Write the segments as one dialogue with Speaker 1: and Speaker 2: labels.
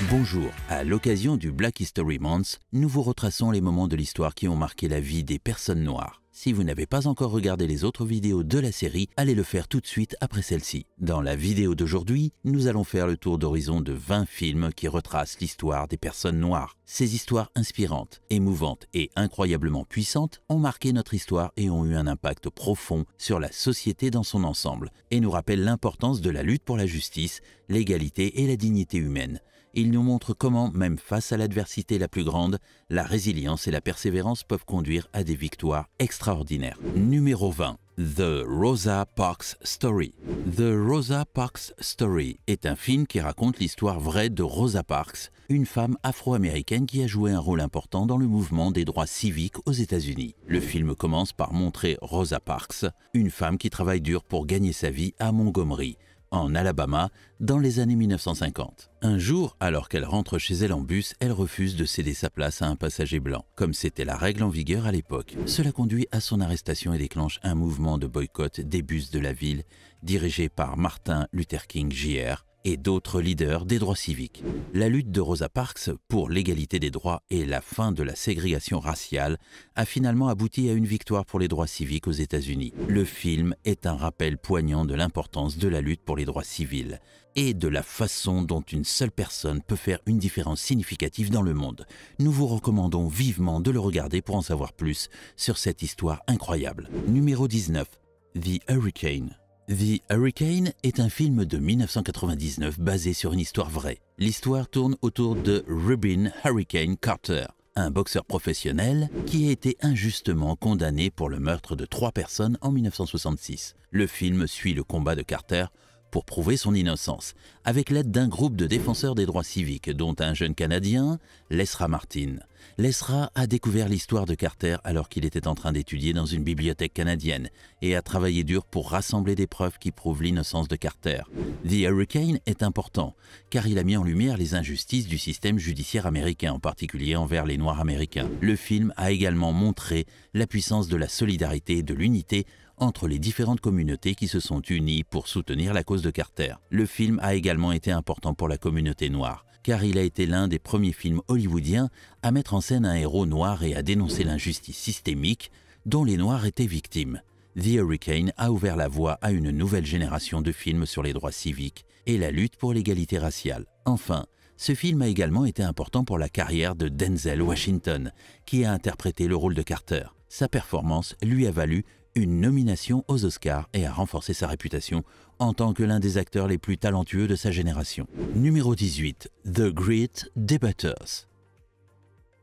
Speaker 1: Bonjour, à l'occasion du Black History Month, nous vous retraçons les moments de l'histoire qui ont marqué la vie des personnes noires. Si vous n'avez pas encore regardé les autres vidéos de la série, allez le faire tout de suite après celle-ci. Dans la vidéo d'aujourd'hui, nous allons faire le tour d'horizon de 20 films qui retracent l'histoire des personnes noires. Ces histoires inspirantes, émouvantes et incroyablement puissantes ont marqué notre histoire et ont eu un impact profond sur la société dans son ensemble, et nous rappellent l'importance de la lutte pour la justice, l'égalité et la dignité humaine. Il nous montre comment, même face à l'adversité la plus grande, la résilience et la persévérance peuvent conduire à des victoires extraordinaires. Numéro 20. The Rosa Parks Story. The Rosa Parks Story est un film qui raconte l'histoire vraie de Rosa Parks, une femme afro-américaine qui a joué un rôle important dans le mouvement des droits civiques aux États-Unis. Le film commence par montrer Rosa Parks, une femme qui travaille dur pour gagner sa vie à Montgomery, en Alabama, dans les années 1950. Un jour, alors qu'elle rentre chez elle en bus, elle refuse de céder sa place à un passager blanc, comme c'était la règle en vigueur à l'époque. Cela conduit à son arrestation et déclenche un mouvement de boycott des bus de la ville, dirigé par Martin Luther King Jr. et d'autres leaders des droits civiques. La lutte de Rosa Parks pour l'égalité des droits et la fin de la ségrégation raciale a finalement abouti à une victoire pour les droits civiques aux États-Unis. Le film est un rappel poignant de l'importance de la lutte pour les droits civils et de la façon dont une seule personne peut faire une différence significative dans le monde. Nous vous recommandons vivement de le regarder pour en savoir plus sur cette histoire incroyable. Numéro 19. The Hurricane. The Hurricane est un film de 1999 basé sur une histoire vraie. L'histoire tourne autour de Rubin Hurricane Carter, un boxeur professionnel qui a été injustement condamné pour le meurtre de 3 personnes en 1966. Le film suit le combat de Carter pour prouver son innocence, avec l'aide d'un groupe de défenseurs des droits civiques, dont un jeune Canadien, Lesra Martin. Lesra a découvert l'histoire de Carter alors qu'il était en train d'étudier dans une bibliothèque canadienne et a travaillé dur pour rassembler des preuves qui prouvent l'innocence de Carter. The Hurricane est important car il a mis en lumière les injustices du système judiciaire américain, en particulier envers les Noirs américains. Le film a également montré la puissance de la solidarité et de l'unité entre les différentes communautés qui se sont unies pour soutenir la cause de Carter. Le film a également été important pour la communauté noire, car il a été l'un des premiers films hollywoodiens à mettre en scène un héros noir et à dénoncer l'injustice systémique dont les Noirs étaient victimes. The Hurricane a ouvert la voie à une nouvelle génération de films sur les droits civiques et la lutte pour l'égalité raciale. Enfin, ce film a également été important pour la carrière de Denzel Washington, qui a interprété le rôle de Carter. Sa performance lui a valu une nomination aux Oscars et a renforcé sa réputation en tant que l'un des acteurs les plus talentueux de sa génération. Numéro 18. The Great Debaters.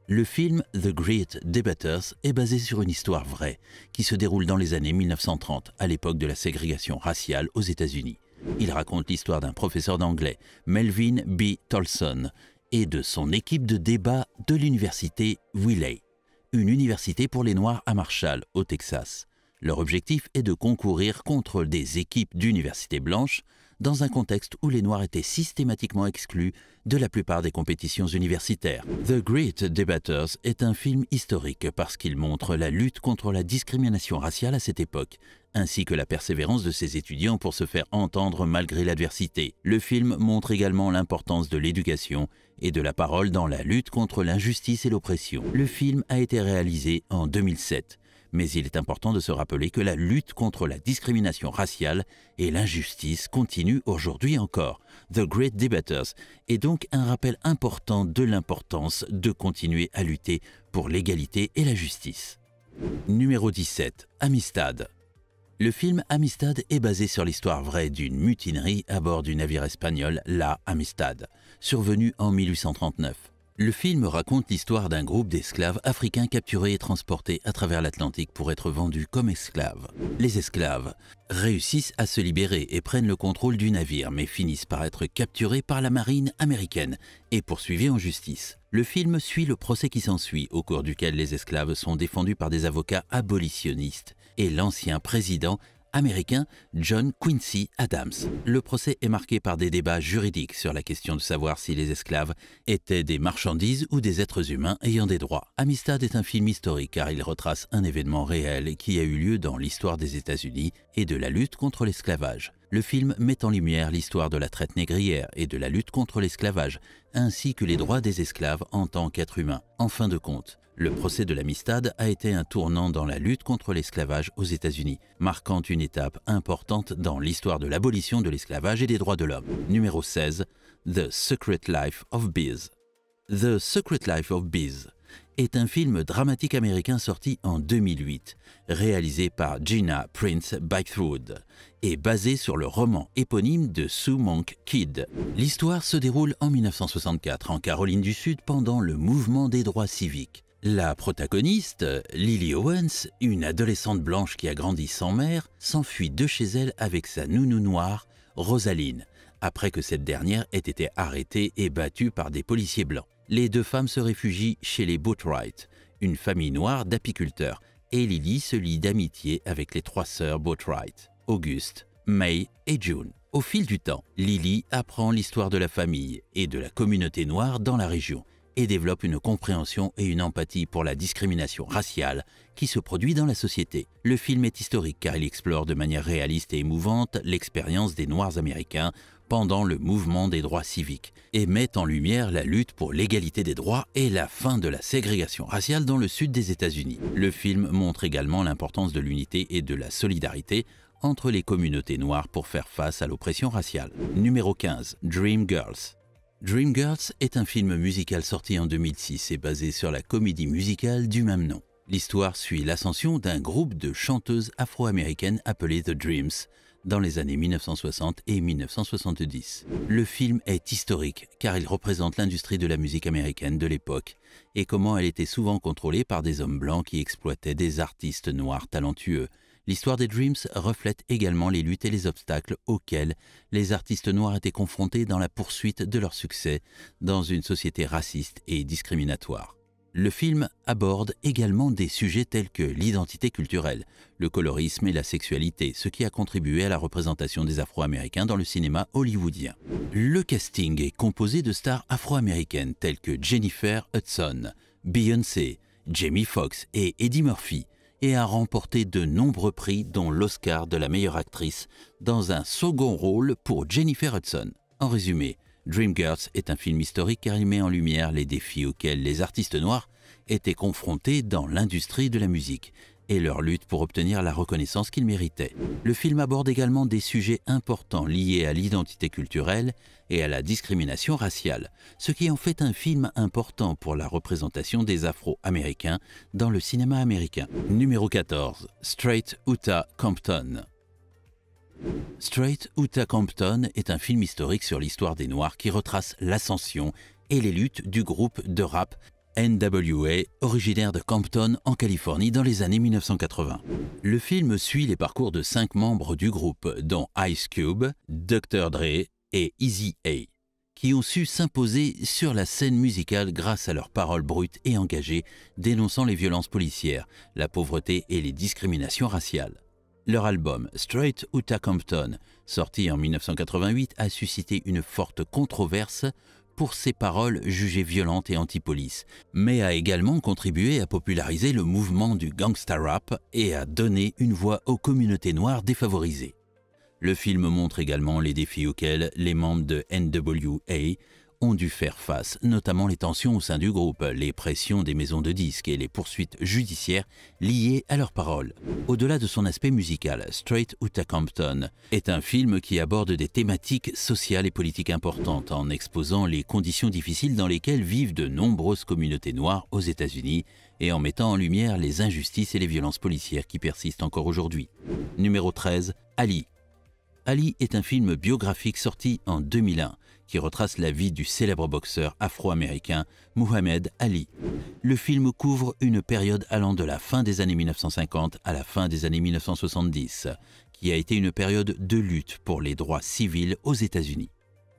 Speaker 1: Le film The Great Debaters est basé sur une histoire vraie qui se déroule dans les années 1930, à l'époque de la ségrégation raciale aux États-Unis. Il raconte l'histoire d'un professeur d'anglais, Melvin B. Tolson, et de son équipe de débat de l'université Wiley, une université pour les Noirs à Marshall, au Texas. Leur objectif est de concourir contre des équipes d'universités blanches dans un contexte où les Noirs étaient systématiquement exclus de la plupart des compétitions universitaires. The Great Debaters est un film historique parce qu'il montre la lutte contre la discrimination raciale à cette époque, ainsi que la persévérance de ses étudiants pour se faire entendre malgré l'adversité. Le film montre également l'importance de l'éducation et de la parole dans la lutte contre l'injustice et l'oppression. Le film a été réalisé en 2007. Mais il est important de se rappeler que la lutte contre la discrimination raciale et l'injustice continue aujourd'hui encore. The Great Debaters est donc un rappel important de l'importance de continuer à lutter pour l'égalité et la justice. Numéro 17. Amistad. Le film Amistad est basé sur l'histoire vraie d'une mutinerie à bord du navire espagnol La Amistad, survenue en 1839. Le film raconte l'histoire d'un groupe d'esclaves africains capturés et transportés à travers l'Atlantique pour être vendus comme esclaves. Les esclaves réussissent à se libérer et prennent le contrôle du navire, mais finissent par être capturés par la marine américaine et poursuivis en justice. Le film suit le procès qui s'ensuit, au cours duquel les esclaves sont défendus par des avocats abolitionnistes et l'ancien président américain John Quincy Adams. Le procès est marqué par des débats juridiques sur la question de savoir si les esclaves étaient des marchandises ou des êtres humains ayant des droits. Amistad est un film historique car il retrace un événement réel qui a eu lieu dans l'histoire des États-Unis et de la lutte contre l'esclavage. Le film met en lumière l'histoire de la traite négrière et de la lutte contre l'esclavage, ainsi que les droits des esclaves en tant qu'êtres humains. En fin de compte, le procès de l'Amistad a été un tournant dans la lutte contre l'esclavage aux États-Unis, marquant une étape importante dans l'histoire de l'abolition de l'esclavage et des droits de l'homme. Numéro 16. The Secret Life of Biz. The Secret Life of Biz est un film dramatique américain sorti en 2008, réalisé par Gina Prince Bythewood et basé sur le roman éponyme de Sue Monk Kidd. L'histoire se déroule en 1964 en Caroline du Sud pendant le mouvement des droits civiques. La protagoniste, Lily Owens, une adolescente blanche qui a grandi sans mère, s'enfuit de chez elle avec sa nounou noire, Rosaline, après que cette dernière ait été arrêtée et battue par des policiers blancs. Les deux femmes se réfugient chez les Boatwright, une famille noire d'apiculteurs, et Lily se lie d'amitié avec les trois sœurs Boatwright, Auguste, May et June. Au fil du temps, Lily apprend l'histoire de la famille et de la communauté noire dans la région et développe une compréhension et une empathie pour la discrimination raciale qui se produit dans la société. Le film est historique car il explore de manière réaliste et émouvante l'expérience des Noirs américains pendant le mouvement des droits civiques et met en lumière la lutte pour l'égalité des droits et la fin de la ségrégation raciale dans le sud des États-Unis. Le film montre également l'importance de l'unité et de la solidarité entre les communautés noires pour faire face à l'oppression raciale. Numéro 15. Dreamgirls. Dreamgirls est un film musical sorti en 2006 et basé sur la comédie musicale du même nom. L'histoire suit l'ascension d'un groupe de chanteuses afro-américaines appelées The Dreams dans les années 1960 et 1970. Le film est historique car il représente l'industrie de la musique américaine de l'époque et comment elle était souvent contrôlée par des hommes blancs qui exploitaient des artistes noirs talentueux. L'histoire des Dreams reflète également les luttes et les obstacles auxquels les artistes noirs étaient confrontés dans la poursuite de leur succès dans une société raciste et discriminatoire. Le film aborde également des sujets tels que l'identité culturelle, le colorisme et la sexualité, ce qui a contribué à la représentation des Afro-Américains dans le cinéma hollywoodien. Le casting est composé de stars afro-américaines telles que Jennifer Hudson, Beyoncé, Jamie Foxx et Eddie Murphy, et a remporté de nombreux prix dont l'Oscar de la meilleure actrice dans un second rôle pour Jennifer Hudson. En résumé, Dreamgirls est un film historique car il met en lumière les défis auxquels les artistes noirs étaient confrontés dans l'industrie de la musique et leur lutte pour obtenir la reconnaissance qu'ils méritaient. Le film aborde également des sujets importants liés à l'identité culturelle et à la discrimination raciale, ce qui en fait un film important pour la représentation des Afro-Américains dans le cinéma américain. Numéro 14. Straight Outta Compton. Straight Outta Compton est un film historique sur l'histoire des Noirs qui retrace l'ascension et les luttes du groupe de rap NWA, originaire de Compton en Californie dans les années 1980. Le film suit les parcours de 5 membres du groupe, dont Ice Cube, Dr. Dre et Eazy-A, qui ont su s'imposer sur la scène musicale grâce à leurs paroles brutes et engagées dénonçant les violences policières, la pauvreté et les discriminations raciales. Leur album Straight Outta Compton, sorti en 1988, a suscité une forte controverse pour ses paroles jugées violentes et anti-police, mais a également contribué à populariser le mouvement du gangsta rap et à donner une voix aux communautés noires défavorisées. Le film montre également les défis auxquels les membres de NWA ont dû faire face, notamment les tensions au sein du groupe, les pressions des maisons de disques et les poursuites judiciaires liées à leurs paroles. Au-delà de son aspect musical, Straight Outta Compton est un film qui aborde des thématiques sociales et politiques importantes en exposant les conditions difficiles dans lesquelles vivent de nombreuses communautés noires aux États-Unis et en mettant en lumière les injustices et les violences policières qui persistent encore aujourd'hui. Numéro 13. Ali. Ali est un film biographique sorti en 2001 qui retrace la vie du célèbre boxeur afro-américain Muhammad Ali. Le film couvre une période allant de la fin des années 1950 à la fin des années 1970, qui a été une période de lutte pour les droits civils aux États-Unis.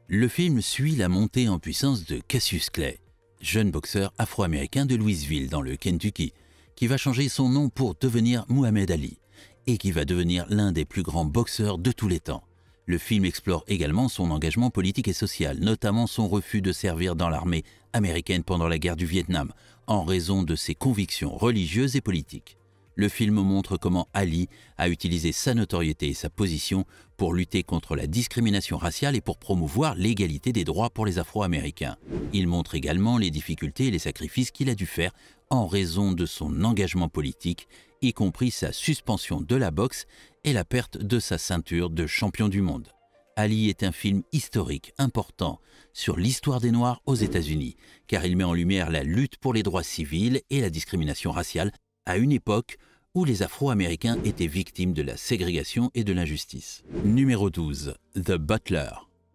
Speaker 1: Le film suit la montée en puissance de Cassius Clay, jeune boxeur afro-américain de Louisville dans le Kentucky, qui va changer son nom pour devenir Muhammad Ali et qui va devenir l'un des plus grands boxeurs de tous les temps. Le film explore également son engagement politique et social, notamment son refus de servir dans l'armée américaine pendant la guerre du Vietnam, en raison de ses convictions religieuses et politiques. Le film montre comment Ali a utilisé sa notoriété et sa position pour lutter contre la discrimination raciale et pour promouvoir l'égalité des droits pour les Afro-Américains. Il montre également les difficultés et les sacrifices qu'il a dû faire en raison de son engagement politique, y compris sa suspension de la boxe et la perte de sa ceinture de champion du monde. Ali est un film historique important sur l'histoire des Noirs aux États-Unis, car il met en lumière la lutte pour les droits civils et la discrimination raciale à une époque où les Afro-Américains étaient victimes de la ségrégation et de l'injustice. Numéro 12. The Butler.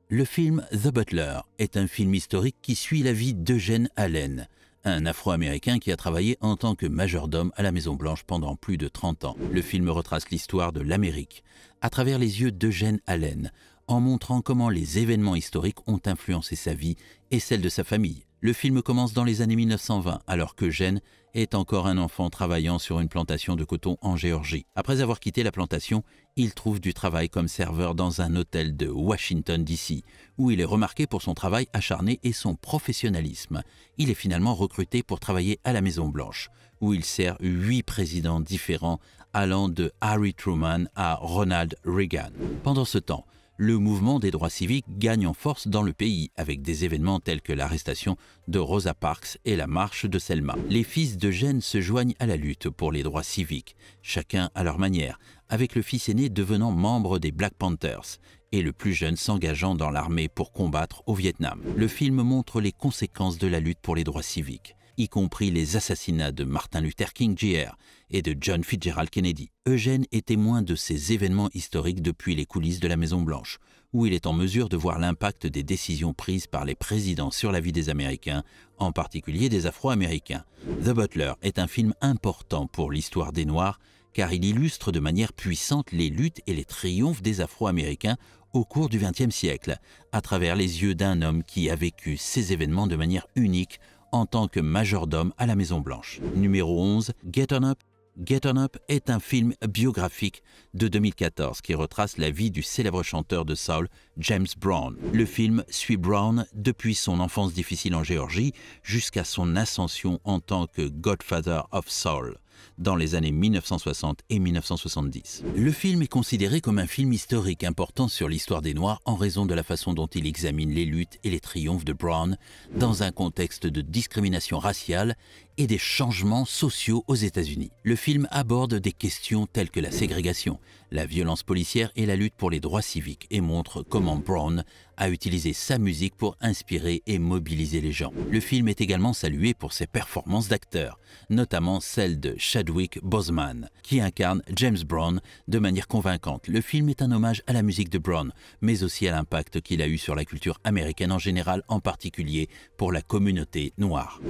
Speaker 1: Le film The Butler est un film historique qui suit la vie d'Eugene Allen, un Afro-Américain qui a travaillé en tant que majordome à la Maison-Blanche pendant plus de 30 ans. Le film retrace l'histoire de l'Amérique à travers les yeux d'Eugene Allen, en montrant comment les événements historiques ont influencé sa vie et celle de sa famille. Le film commence dans les années 1920, alors qu'Eugene est encore un enfant travaillant sur une plantation de coton en Géorgie. Après avoir quitté la plantation, il trouve du travail comme serveur dans un hôtel de Washington, D.C., où il est remarqué pour son travail acharné et son professionnalisme. Il est finalement recruté pour travailler à la Maison-Blanche, où il sert 8 présidents différents, allant de Harry Truman à Ronald Reagan. Pendant ce temps, le mouvement des droits civiques gagne en force dans le pays, avec des événements tels que l'arrestation de Rosa Parks et la marche de Selma. Les fils d'Eugene se joignent à la lutte pour les droits civiques, chacun à leur manière, avec le fils aîné devenant membre des Black Panthers et le plus jeune s'engageant dans l'armée pour combattre au Vietnam. Le film montre les conséquences de la lutte pour les droits civiques, y compris les assassinats de Martin Luther King Jr. et de John Fitzgerald Kennedy. Eugene est témoin de ces événements historiques depuis les coulisses de la Maison-Blanche, où il est en mesure de voir l'impact des décisions prises par les présidents sur la vie des Américains, en particulier des Afro-Américains. The Butler est un film important pour l'histoire des Noirs, car il illustre de manière puissante les luttes et les triomphes des Afro-Américains au cours du XXe siècle, à travers les yeux d'un homme qui a vécu ces événements de manière unique en tant que majordome à la Maison-Blanche. Numéro 11, Get On Up. Get On Up est un film biographique de 2014 qui retrace la vie du célèbre chanteur de soul James Brown. Le film suit Brown depuis son enfance difficile en Géorgie jusqu'à son ascension en tant que Godfather of Soul dans les années 1960 et 1970. Le film est considéré comme un film historique important sur l'histoire des Noirs en raison de la façon dont il examine les luttes et les triomphes de Brown dans un contexte de discrimination raciale et des changements sociaux aux États-Unis. Le film aborde des questions telles que la ségrégation, la violence policière et la lutte pour les droits civiques et montre comment Brown a utilisé sa musique pour inspirer et mobiliser les gens. Le film est également salué pour ses performances d'acteurs, notamment celle de Chadwick Boseman, qui incarne James Brown de manière convaincante. Le film est un hommage à la musique de Brown, mais aussi à l'impact qu'il a eu sur la culture américaine en général, en particulier pour la communauté noire.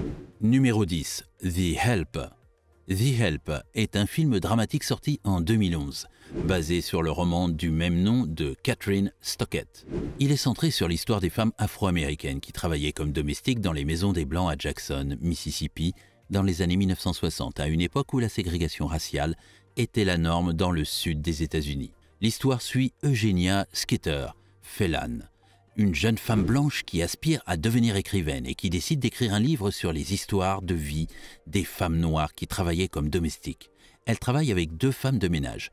Speaker 1: Numéro 10. The Help. The Help est un film dramatique sorti en 2011, basé sur le roman du même nom de Catherine Stockett. Il est centré sur l'histoire des femmes afro-américaines qui travaillaient comme domestiques dans les maisons des Blancs à Jackson, Mississippi, dans les années 1960, à une époque où la ségrégation raciale était la norme dans le sud des États-Unis. L'histoire suit Eugenia Skeeter Phelan, une jeune femme blanche qui aspire à devenir écrivaine et qui décide d'écrire un livre sur les histoires de vie des femmes noires qui travaillaient comme domestiques. Elle travaille avec 2 femmes de ménage,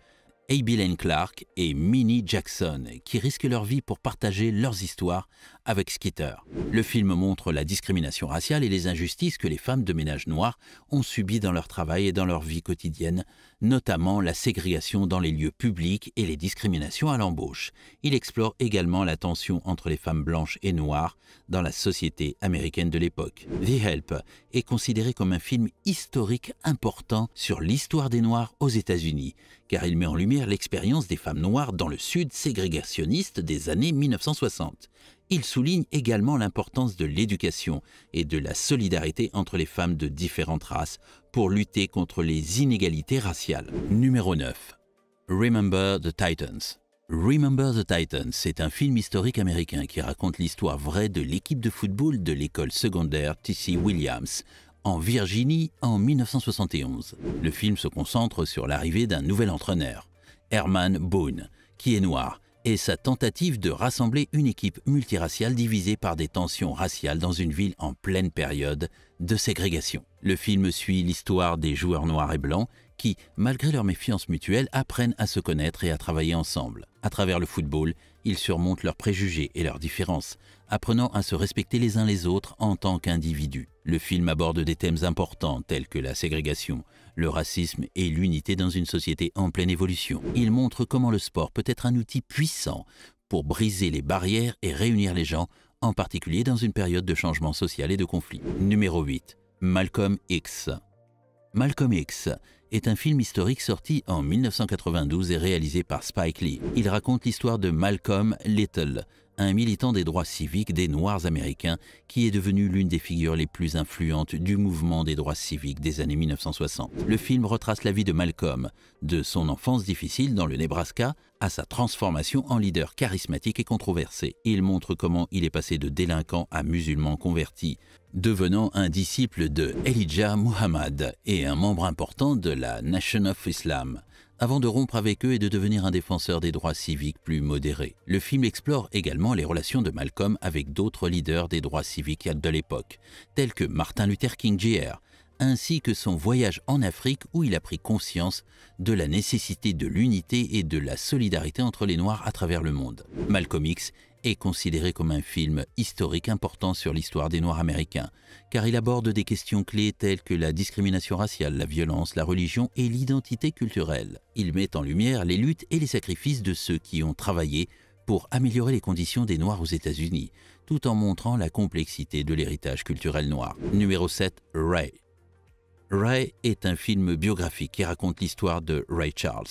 Speaker 1: Abby Lane Clark et Minnie Jackson, qui risquent leur vie pour partager leurs histoires avec Skeeter. Le film montre la discrimination raciale et les injustices que les femmes de ménage noires ont subies dans leur travail et dans leur vie quotidienne, notamment la ségrégation dans les lieux publics et les discriminations à l'embauche. Il explore également la tension entre les femmes blanches et noires dans la société américaine de l'époque. The Help est considéré comme un film historique important sur l'histoire des Noirs aux États-Unis, car il met en lumière l'expérience des femmes noires dans le sud ségrégationniste des années 1960. Il souligne également l'importance de l'éducation et de la solidarité entre les femmes de différentes races pour lutter contre les inégalités raciales. Numéro 9. Remember the Titans. Remember the Titans, c'est un film historique américain qui raconte l'histoire vraie de l'équipe de football de l'école secondaire T.C. Williams en Virginie en 1971. Le film se concentre sur l'arrivée d'un nouvel entraîneur, Herman Boone, qui est noir est sa tentative de rassembler une équipe multiraciale divisée par des tensions raciales dans une ville en pleine période de ségrégation. Le film suit l'histoire des joueurs noirs et blancs qui, malgré leur méfiance mutuelle, apprennent à se connaître et à travailler ensemble. À travers le football, ils surmontent leurs préjugés et leurs différences, apprenant à se respecter les uns les autres en tant qu'individus. Le film aborde des thèmes importants tels que la ségrégation, le racisme et l'unité dans une société en pleine évolution. Il montre comment le sport peut être un outil puissant pour briser les barrières et réunir les gens, en particulier dans une période de changement social et de conflit. Numéro 8. Malcolm X. Malcolm X est un film historique sorti en 1992 et réalisé par Spike Lee. Il raconte l'histoire de Malcolm Little, un militant des droits civiques des Noirs américains qui est devenu l'une des figures les plus influentes du mouvement des droits civiques des années 1960. Le film retrace la vie de Malcolm, de son enfance difficile dans le Nebraska à sa transformation en leader charismatique et controversé. Il montre comment il est passé de délinquant à musulman converti, devenant un disciple de Elijah Muhammad et un membre important de la Nation of Islam, avant de rompre avec eux et de devenir un défenseur des droits civiques plus modéré. Le film explore également les relations de Malcolm avec d'autres leaders des droits civiques de l'époque, tels que Martin Luther King Jr., ainsi que son voyage en Afrique où il a pris conscience de la nécessité de l'unité et de la solidarité entre les Noirs à travers le monde. Malcolm X est considéré comme un film historique important sur l'histoire des Noirs américains, car il aborde des questions clés telles que la discrimination raciale, la violence, la religion et l'identité culturelle. Il met en lumière les luttes et les sacrifices de ceux qui ont travaillé pour améliorer les conditions des Noirs aux États-Unis, tout en montrant la complexité de l'héritage culturel noir. Numéro 7. Ray. Ray est un film biographique qui raconte l'histoire de Ray Charles,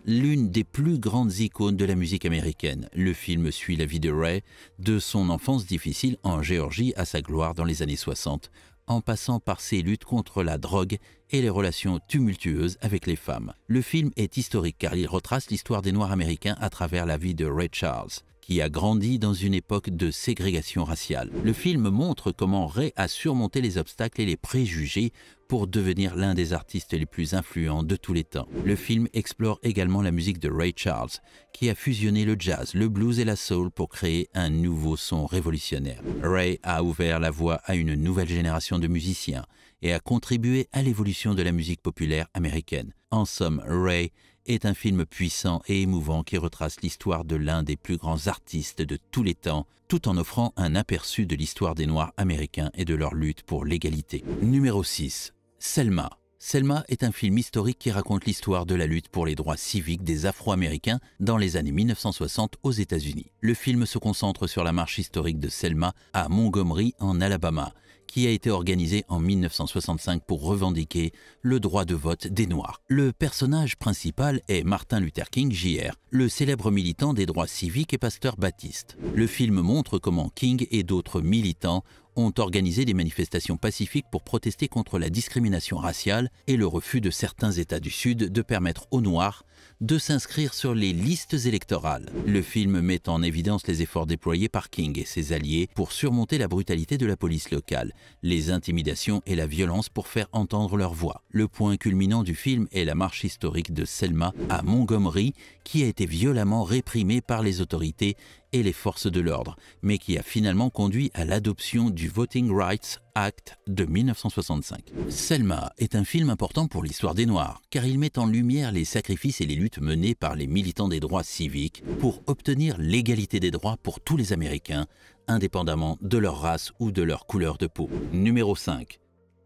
Speaker 1: l'une des plus grandes icônes de la musique américaine. Le film suit la vie de Ray, de son enfance difficile en Géorgie à sa gloire dans les années 60, en passant par ses luttes contre la drogue et les relations tumultueuses avec les femmes. Le film est historique car il retrace l'histoire des Noirs américains à travers la vie de Ray Charles, qui a grandi dans une époque de ségrégation raciale. Le film montre comment Ray a surmonté les obstacles et les préjugés pour devenir l'un des artistes les plus influents de tous les temps. Le film explore également la musique de Ray Charles, qui a fusionné le jazz, le blues et la soul pour créer un nouveau son révolutionnaire. Ray a ouvert la voie à une nouvelle génération de musiciens et a contribué à l'évolution de la musique populaire américaine. En somme, Ray est un film puissant et émouvant qui retrace l'histoire de l'un des plus grands artistes de tous les temps, tout en offrant un aperçu de l'histoire des Noirs américains et de leur lutte pour l'égalité. Numéro 6. Selma. Selma est un film historique qui raconte l'histoire de la lutte pour les droits civiques des Afro-Américains dans les années 1960 aux États-Unis. Le film se concentre sur la marche historique de Selma à Montgomery en Alabama, qui a été organisée en 1965 pour revendiquer le droit de vote des Noirs. Le personnage principal est Martin Luther King Jr., le célèbre militant des droits civiques et pasteur baptiste. Le film montre comment King et d'autres militants ont organisé des manifestations pacifiques pour protester contre la discrimination raciale et le refus de certains États du Sud de permettre aux Noirs de s'inscrire sur les listes électorales. Le film met en évidence les efforts déployés par King et ses alliés pour surmonter la brutalité de la police locale, les intimidations et la violence pour faire entendre leur voix. Le point culminant du film est la marche historique de Selma à Montgomery, qui a été violemment réprimée par les autorités et les forces de l'ordre, mais qui a finalement conduit à l'adoption du Voting Rights Act de 1965. Selma est un film important pour l'histoire des Noirs, car il met en lumière les sacrifices et les luttes menées par les militants des droits civiques pour obtenir l'égalité des droits pour tous les Américains, indépendamment de leur race ou de leur couleur de peau. Numéro 5.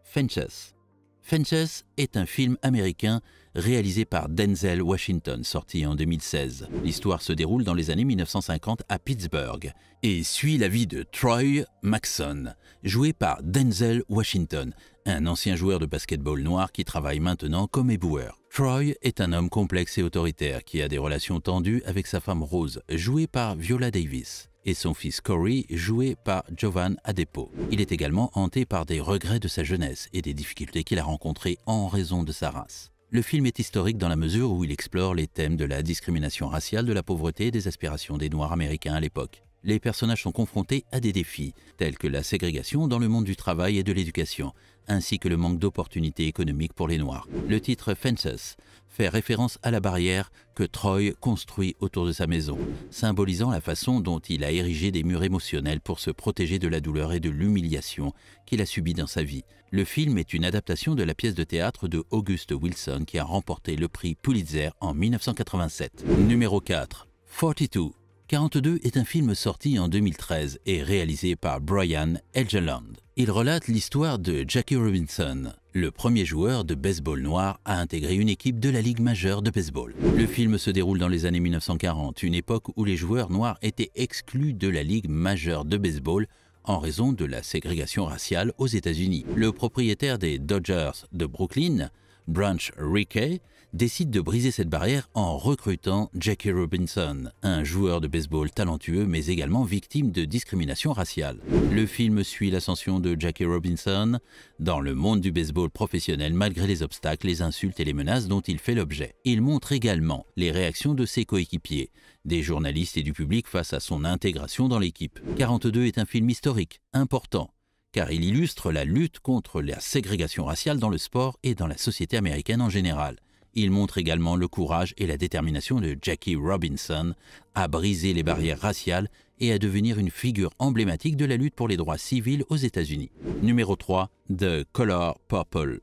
Speaker 1: Fences. Fences est un film américain réalisé par Denzel Washington, sorti en 2016. L'histoire se déroule dans les années 1950 à Pittsburgh et suit la vie de Troy Maxson, joué par Denzel Washington, un ancien joueur de basketball noir qui travaille maintenant comme éboueur. Troy est un homme complexe et autoritaire qui a des relations tendues avec sa femme Rose, jouée par Viola Davis, et son fils Corey, joué par Jovan Adepo. Il est également hanté par des regrets de sa jeunesse et des difficultés qu'il a rencontrées en raison de sa race. Le film est historique dans la mesure où il explore les thèmes de la discrimination raciale, de la pauvreté et des aspirations des Noirs américains à l'époque. Les personnages sont confrontés à des défis, tels que la ségrégation dans le monde du travail et de l'éducation, ainsi que le manque d'opportunités économiques pour les Noirs. Le titre Fences fait référence à la barrière que Troy construit autour de sa maison, symbolisant la façon dont il a érigé des murs émotionnels pour se protéger de la douleur et de l'humiliation qu'il a subi dans sa vie. Le film est une adaptation de la pièce de théâtre de August Wilson qui a remporté le prix Pulitzer en 1987. Numéro 4. 42. 42 est un film sorti en 2013 et réalisé par Brian Helgeland. Il relate l'histoire de Jackie Robinson, le premier joueur de baseball noir à intégrer une équipe de la Ligue majeure de baseball. Le film se déroule dans les années 1940, une époque où les joueurs noirs étaient exclus de la Ligue majeure de baseball en raison de la ségrégation raciale aux États-Unis. Le propriétaire des Dodgers de Brooklyn, Branch Rickey, décide de briser cette barrière en recrutant Jackie Robinson, un joueur de baseball talentueux mais également victime de discrimination raciale. Le film suit l'ascension de Jackie Robinson dans le monde du baseball professionnel malgré les obstacles, les insultes et les menaces dont il fait l'objet. Il montre également les réactions de ses coéquipiers, des journalistes et du public face à son intégration dans l'équipe. 42 est un film historique, important, car il illustre la lutte contre la ségrégation raciale dans le sport et dans la société américaine en général. Il montre également le courage et la détermination de Jackie Robinson à briser les barrières raciales et à devenir une figure emblématique de la lutte pour les droits civils aux États-Unis. Numéro 3. The Color Purple.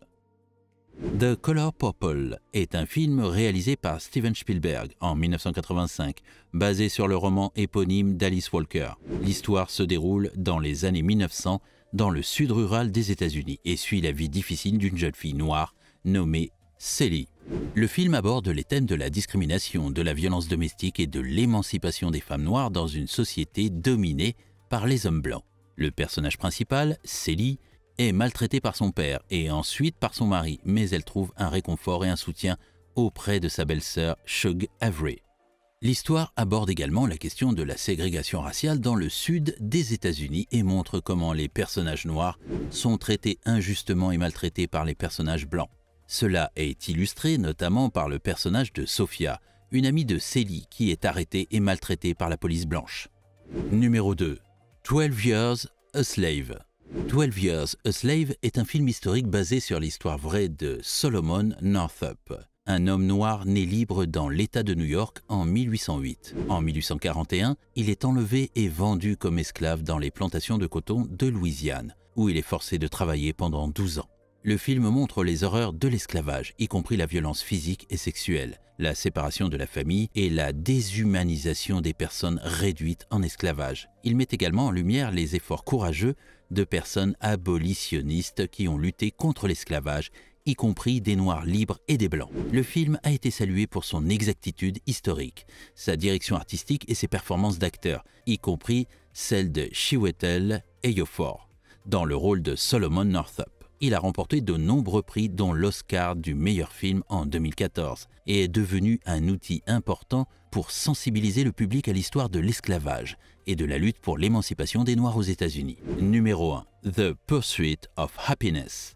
Speaker 1: The Color Purple est un film réalisé par Steven Spielberg en 1985, basé sur le roman éponyme d'Alice Walker. L'histoire se déroule dans les années 1900 dans le sud rural des États-Unis et suit la vie difficile d'une jeune fille noire nommée Celie. Le film aborde les thèmes de la discrimination, de la violence domestique et de l'émancipation des femmes noires dans une société dominée par les hommes blancs. Le personnage principal, Celie, est maltraitée par son père et ensuite par son mari, mais elle trouve un réconfort et un soutien auprès de sa belle-sœur Shug Avery. L'histoire aborde également la question de la ségrégation raciale dans le sud des États-Unis et montre comment les personnages noirs sont traités injustement et maltraités par les personnages blancs. Cela est illustré notamment par le personnage de Sophia, une amie de Celie qui est arrêtée et maltraitée par la police blanche. Numéro 2. 12 Years a Slave. 12 Years a Slave est un film historique basé sur l'histoire vraie de Solomon Northup, un homme noir né libre dans l'État de New York en 1808. En 1841, il est enlevé et vendu comme esclave dans les plantations de coton de Louisiane, où il est forcé de travailler pendant 12 ans. Le film montre les horreurs de l'esclavage, y compris la violence physique et sexuelle, la séparation de la famille et la déshumanisation des personnes réduites en esclavage. Il met également en lumière les efforts courageux de personnes abolitionnistes qui ont lutté contre l'esclavage, y compris des Noirs libres et des Blancs. Le film a été salué pour son exactitude historique, sa direction artistique et ses performances d'acteurs, y compris celles de Chiwetel Ejiofor, dans le rôle de Solomon Northup. Il a remporté de nombreux prix dont l'Oscar du meilleur film en 2014 et est devenu un outil important pour sensibiliser le public à l'histoire de l'esclavage et de la lutte pour l'émancipation des Noirs aux États-Unis. Numéro 1. The Pursuit of Happiness.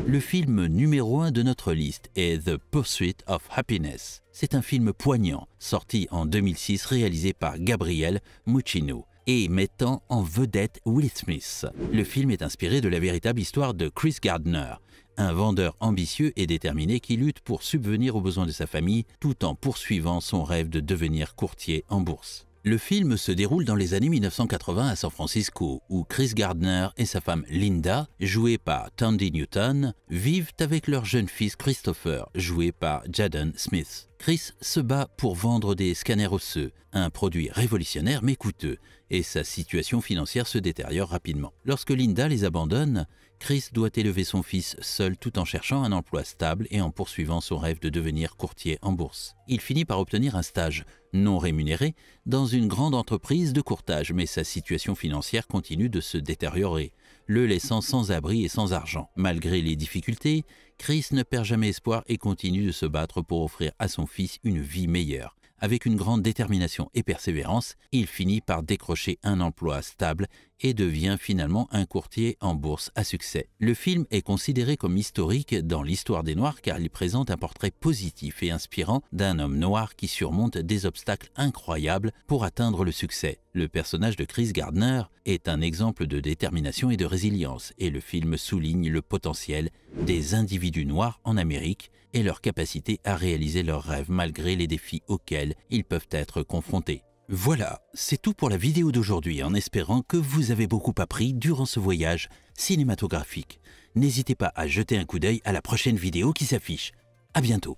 Speaker 1: Le film numéro 1 de notre liste est The Pursuit of Happiness. C'est un film poignant, sorti en 2006, réalisé par Gabriel Muccino et mettant en vedette Will Smith. Le film est inspiré de la véritable histoire de Chris Gardner, un vendeur ambitieux et déterminé qui lutte pour subvenir aux besoins de sa famille tout en poursuivant son rêve de devenir courtier en bourse. Le film se déroule dans les années 1980 à San Francisco, où Chris Gardner et sa femme Linda, jouée par Thandie Newton, vivent avec leur jeune fils Christopher, joué par Jaden Smith. Chris se bat pour vendre des scanners osseux, un produit révolutionnaire mais coûteux, et sa situation financière se détériore rapidement. Lorsque Linda les abandonne, Chris doit élever son fils seul tout en cherchant un emploi stable et en poursuivant son rêve de devenir courtier en bourse. Il finit par obtenir un stage non rémunéré dans une grande entreprise de courtage, mais sa situation financière continue de se détériorer, le laissant sans abri et sans argent. Malgré les difficultés, Chris ne perd jamais espoir et continue de se battre pour offrir à son fils une vie meilleure, Avec une grande détermination et persévérance, il finit par décrocher un emploi stable et devient finalement un courtier en bourse à succès. Le film est considéré comme historique dans l'histoire des Noirs car il présente un portrait positif et inspirant d'un homme noir qui surmonte des obstacles incroyables pour atteindre le succès. Le personnage de Chris Gardner est un exemple de détermination et de résilience et le film souligne le potentiel des individus noirs en Amérique et leur capacité à réaliser leurs rêves malgré les défis auxquels ils peuvent être confrontés. Voilà, c'est tout pour la vidéo d'aujourd'hui en espérant que vous avez beaucoup appris durant ce voyage cinématographique. N'hésitez pas à jeter un coup d'œil à la prochaine vidéo qui s'affiche. À bientôt.